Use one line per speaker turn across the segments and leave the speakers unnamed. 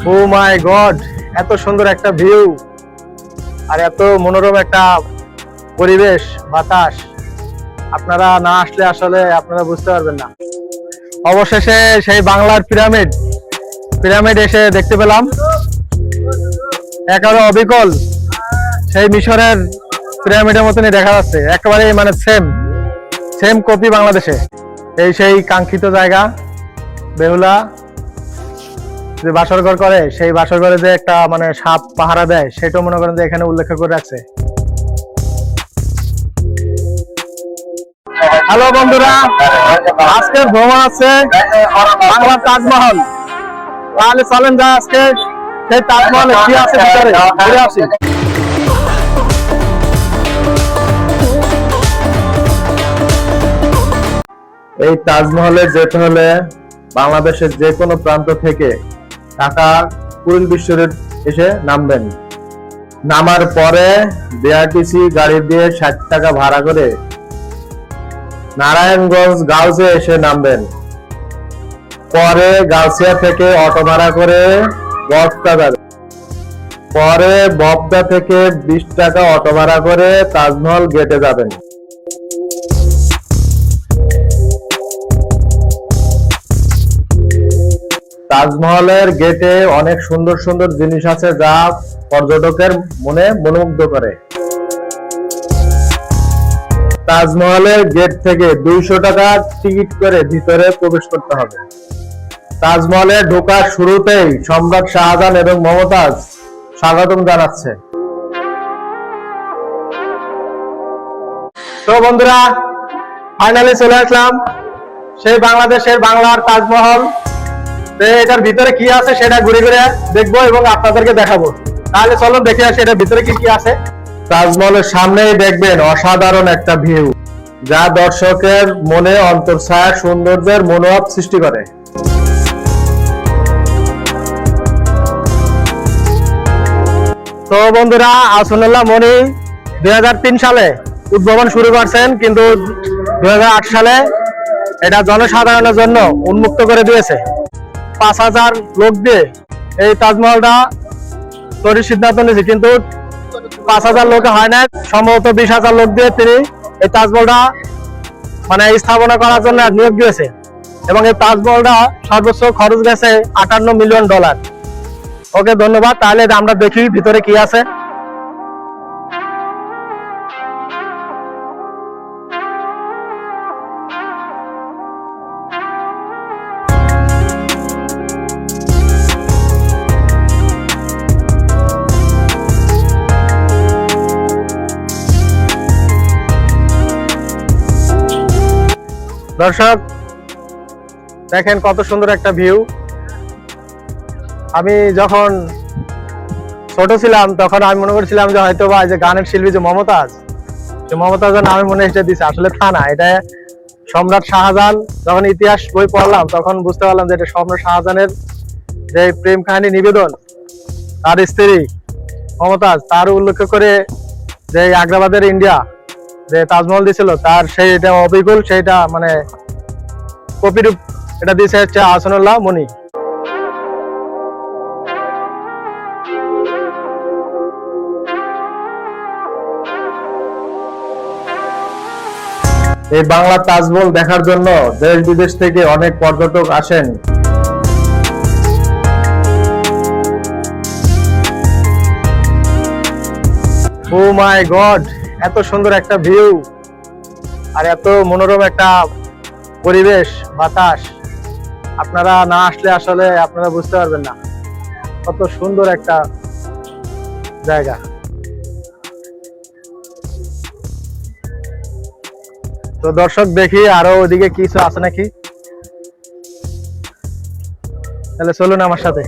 ও মাই god, এত সুন্দর একটা ভিউ আর এত মনোরম একটা পরিবেশ, বাতাস। আপনারা না আসলে আসলে আপনারা বুঝতে পারবেন না। অবশেষে সেই বাংলার পিরামিড পিরামিড এসে দেখতে পেলাম। একেবারে অবিকল সেই মিশরের পিরামিডের মতনই দেখা যাচ্ছে, একেবারে মানে সেম সেম কপি বাংলাদেশে। এই সেই কাঙ্ক্ষিত জায়গা বেহুলা যে বাসরঘর করে, সেই বাসরঘরে যে একটা মানে সাপ পাহারা দেয়, সেটাও মনে করেন যে এখানে উল্লেখ করে রাখছে। হ্যালো বন্ধুরা, আজকের ভ্রমণ আছে বাংলার তাজমহল। তাহলে চলেন যা আজকে সেই তাজমহলে কি আছে ভিতরে ঘুরে আসি। এই তাজমহলে যেতে হলে বাংলাদেশের যে কোনো প্রান্ত থেকে ঢাকা কুড়িল বিশ্বরোড এসে নামবেন। নামার পরে বিআরটিসি গাড়ি দিয়ে ৬০ টাকা ভাড়া করে নারায়ণগঞ্জ গাউসে এসে নামবেন। পরে গাউসিয়া থেকে অটো ভাড়া করে ববদা যাবেন। পরে ববদা থেকে ২০ টাকা অটো ভাড়া করে তাজমহল গেটে যাবেন। তাজমহলের গেটে অনেক সুন্দর সুন্দর জিনিস আছে যা পর্যটকের মনে মনোমুগ্ধ করে। তাজমহলের গেট থেকে ২০০ টাকা টিকিট করে ভিতরে প্রবেশ করতে হবে। তাজমহলে ঢোকার শুরুতেই সম্রাট শাহজাহান এবং মমতাজ স্বাগতম জানাচ্ছে। তো বন্ধুরা, ফাইনালি চলে আসলাম সেই বাংলাদেশের বাংলার তাজমহল। এটার ভিতরে কি আছে সেটা ঘুরে ঘুরে দেখবো এবং আপনাদেরকে দেখাবো। তাহলে চলো দেখে আসি এটার ভিতরে কি কি আছে। তাজমহলের সামনেই দেখবেন অসাধারণ একটা ভিউ, যা দর্শকের মনে অন্তর্ছায়া সৌন্দর্যের মনোভাব সৃষ্টি করে। তো বন্ধুরা, আসনুল্লাহ মনি ২০০৩ সালে উদ্ভাবন শুরু করছেন, কিন্তু ২০০৮ সালে এটা জনসাধারণের জন্য উন্মুক্ত করে দিয়েছে। ৫,০০০ লোক দিয়ে এই তাজমহলটা তৈরির সিদ্ধান্ত নিয়েছে, কিন্তু ৫,০০০ লোকে হয় না, সম্ভবত ২০,০০০ লোক দিয়ে তিনি এই তাজমহলটা মানে স্থাপনা করার জন্য নিয়োগ দিয়েছে। এবং এই তাজমহলটা সর্বোচ্চ খরচ গেছে $৫৮ মিলিয়ন। ওকে, ধন্যবাদ। তাহলে আমরা দেখি ভিতরে কি আছে। দর্শক দেখেন কত সুন্দর একটা ভিউ। আমি যখন ছোট ছিলাম তখন আমি মনে করছিলাম যে হয়তো বা যে গানের শিল্পী যে মমতাজের নামে মনে এসে দিচ্ছে, আসলে তা না। এটা সম্রাট শাহজাহান। যখন ইতিহাস বই পড়লাম তখন বুঝতে পারলাম যে এটা সম্রাট শাহজাহানের যে প্রেম কাহিনী নিবেদন, তার স্ত্রী মমতাজ তার উল্লেখ করে যে আগ্রাবাদের ইন্ডিয়া যে তাজমহল দিয়েছিল, তার সেইটা অবিকল সেইটা মানে কপিরূপ এটা দিয়েছে হচ্ছে আসনুল্লাহ মনি। এই বাংলা তাজমহল দেখার জন্য দেশ বিদেশ থেকে অনেক পর্যটক আসেন। ও মাই গড, এত সুন্দর একটা ভিউ আর এত মনোরম একটা পরিবেশ, বাতাস। আপনারা না আসলে আসলে আপনারা বুঝতে পারবেন না কত সুন্দর একটা জায়গা। তো দর্শক দেখি আরো ওদিকে কিছু আছে নাকি, তাহলে চলুন আমার সাথে।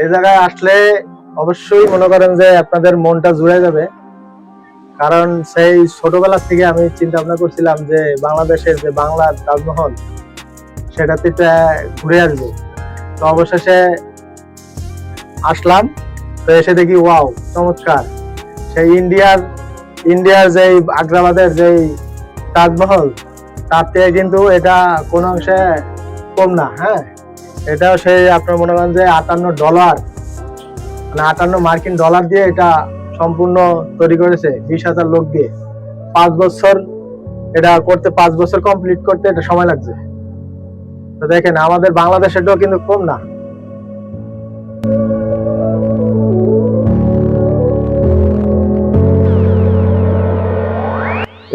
এই জায়গায় আসলে অবশ্যই মনে করেন যে আপনাদের মনটা জুড়ে যাবে, কারণ সেই ছোটবেলা থেকে আমি চিন্তা ভাবনা করছিলাম যে বাংলাদেশের যে বাংলার তাজমহল সেটাতে ঘুরে আসবো। তো অবশেষে আসলাম, তো এসে দেখি ওয়াও চমৎকার। সেই ইন্ডিয়ার যে আগ্রাবাদের যে তাজমহল তার থেকে কিন্তু এটা কোন অংশে কম না। হ্যাঁ, এটাও সেই আপনার মনে করেন যে $58 মানে 58 মার্কিন ডলার দিয়ে এটা সম্পূর্ণ তৈরি করেছে 20,000 লোক দিয়ে। 5 বছর এটা করতে, 5 বছর কমপ্লিট করতে এটা সময় লাগছে। তো দেখেন আমাদের বাংলাদেশেরটাও কিন্তু কম না।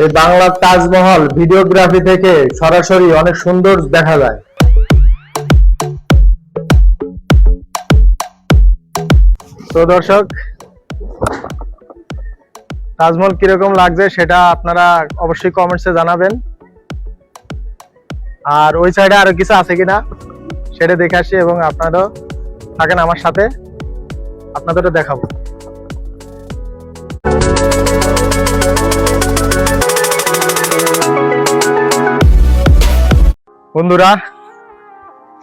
এই বাংলার তাজমহল ভিডিওগ্রাফি থেকে সরাসরি অনেক সুন্দর দেখা যায়। তো দর্শক, তাজমহল কিরকম লাগছে সেটা আপনারা অবশ্যই কমেন্টসে জানাবেন। আর ওই সাইডে আরো কিছু আছে কিনা সেটা দেখে আসি, এবং আপনারাও থাকেন আমার সাথে, আপনাদেরও দেখাবো। বন্ধুরা,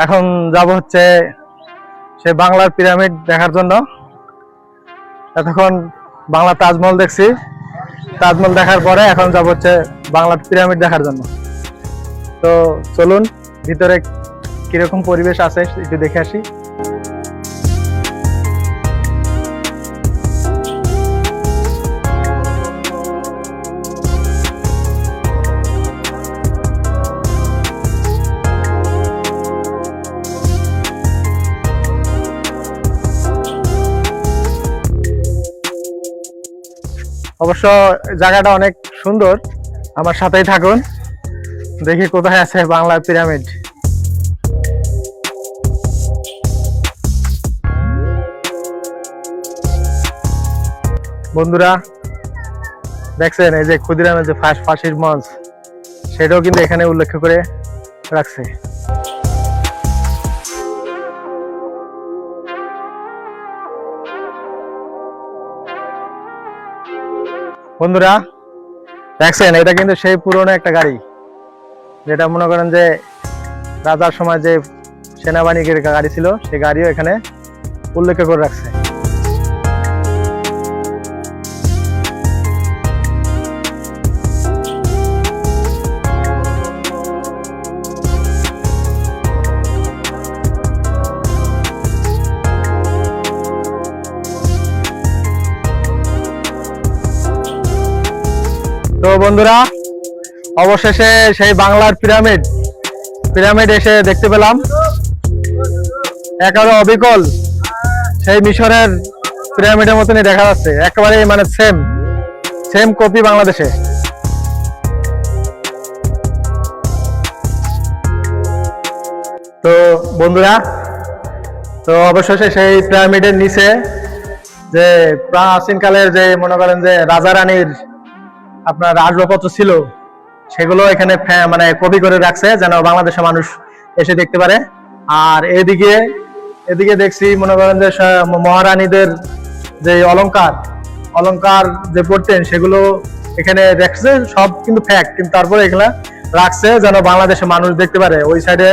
এখন যাব হচ্ছে সে বাংলার পিরামিড দেখার জন্য। এতক্ষণ বাংলা তাজমহল দেখছি, তাজমহল দেখার পরে এখন যাব হচ্ছে বাংলার পিরামিড দেখার জন্য। তো চলুন ভিতরে কিরকম পরিবেশ আছে একটু দেখে আসি। অবশ্য জায়গাটা অনেক সুন্দর, আমার সাথেই থাকুন, দেখি কোথায় আছে বাংলার পিরামিড। বন্ধুরা দেখছেন এই যে ক্ষুদিরামের যে ফাঁসির মঞ্চ, সেটাও কিন্তু এখানে উল্লেখ করে রাখছে। বন্ধুরা দেখছেন এটা কিন্তু সেই পুরনো একটা গাড়ি, যেটা মনে করেন যে রাজার সময় যে সেনাবাহিনীর গাড়ি ছিল, সেই গাড়িও এখানে উল্লেখ করে রাখছে। তো বন্ধুরা, অবশেষে সেই বাংলার পিরামিড এসে দেখতে পেলাম। একেবারে অবিকল সেই মিশরের পিরামিডের মতনই দেখা যাচ্ছে, একেবারে মানে সেম কপি বাংলাদেশে। তো বন্ধুরা, তো অবশেষে সেই পিরামিডের নিচে যে প্রাচীনকালের যে মনে করেন যে রাজা রানীর আপনার আসবাবপত্র ছিল, সেগুলো এখানে মানে কপি করে রাখছে যেন বাংলাদেশের মানুষ এসে দেখতে পারে। আর এদিকে দেখছি মনে করেন যে মহারানীদের যে অলংকার যে পড়তেন সেগুলো এখানে দেখছে, সব কিন্তু ফ্যাক্ট, কিন্তু তারপরে এগুলা রাখছে যেন বাংলাদেশের মানুষ দেখতে পারে। ওই সাইডে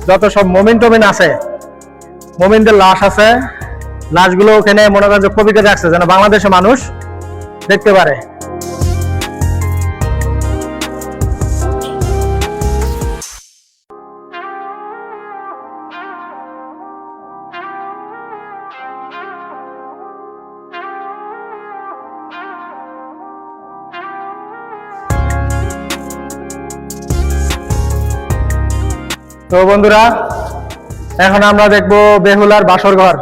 যত সব টমিন আছে, মমিনদের লাশ আছে, লাশগুলো ওখানে মনে করেন যে কপি করে রাখছে যেন বাংলাদেশের মানুষ দেখতে পারে। তো বন্ধুরা, এখন আমরা দেখবো বেহুলার বাসর ঘর।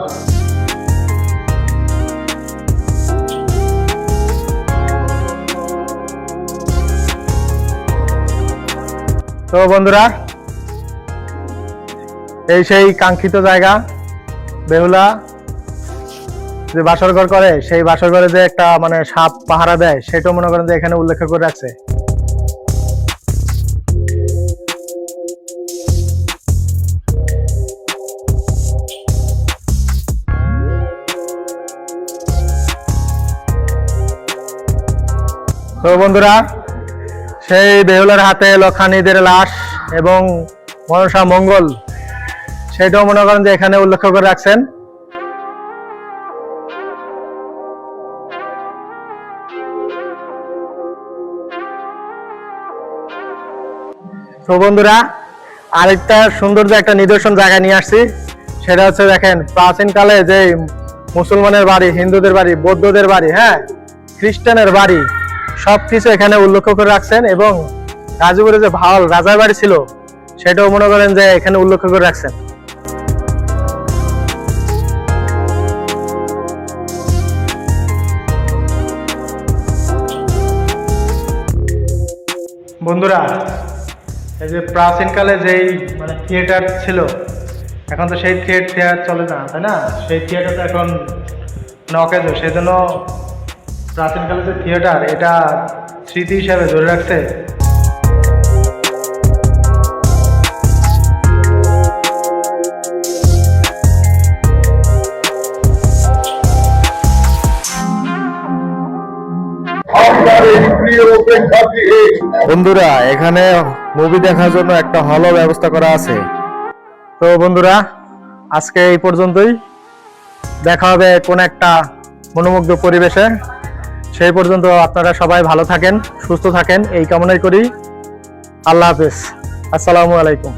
তো বন্ধুরা, এই সেই কাঙ্ক্ষিত জায়গা, বেহুলা যে বাসর ঘর করে, সেই বাসর ঘরে যে একটা মানে সাপ পাহারা দেয়, সেটাও মনে করেন যে এখানে উল্লেখ করে রাখছে। তো বন্ধুরা, সেই বেহুলার হাতে লক্ষানীদের লাশ এবং মনসা মঙ্গল, সেটাও মনে করেন যে এখানে উল্লেখ করে রাখছেন। তো বন্ধুরা, আরেকটা সৌন্দর্য একটা নিদর্শন জায়গায় নিয়ে আসছি। সেটা হচ্ছে দেখেন, প্রাচীনকালে যে মুসলমানের বাড়ি, হিন্দুদের বাড়ি, বৌদ্ধদের বাড়ি, হ্যাঁ, খ্রিস্টানের বাড়ি, সবকিছু এখানে উল্লেখ করে রাখছেন। এবং গাজীপুরে যে ভাওয়াল রাজার বাড়ি ছিল, সেটাও মনে করেন যে এখানে উল্লেখ করে রাখছেন। বন্ধুরা, এই যে প্রাচীনকালে যেই মানে থিয়েটার ছিল, এখন তো সেই থিয়েটার চলে না, তাই না? সেই থিয়েটার তো এখন নকেজ, সেজন্য প্রাচীনকালে যে থিয়েটার, এটা স্মৃতি হিসাবে ধরে রাখছে। বন্ধুরা, এখানে মুভি দেখার জন্য একটা হলও ব্যবস্থা করা আছে। তো বন্ধুরা, আজকে এই পর্যন্তই। দেখা হবে কোন একটা মনোমুগ্ধ পরিবেশে। সেই পর্যন্ত আপনারা সবাই ভালো থাকেন, সুস্থ থাকেন, এই কামনাই করি। আল্লাহ হাফেজ, আসসালামু আলাইকুম।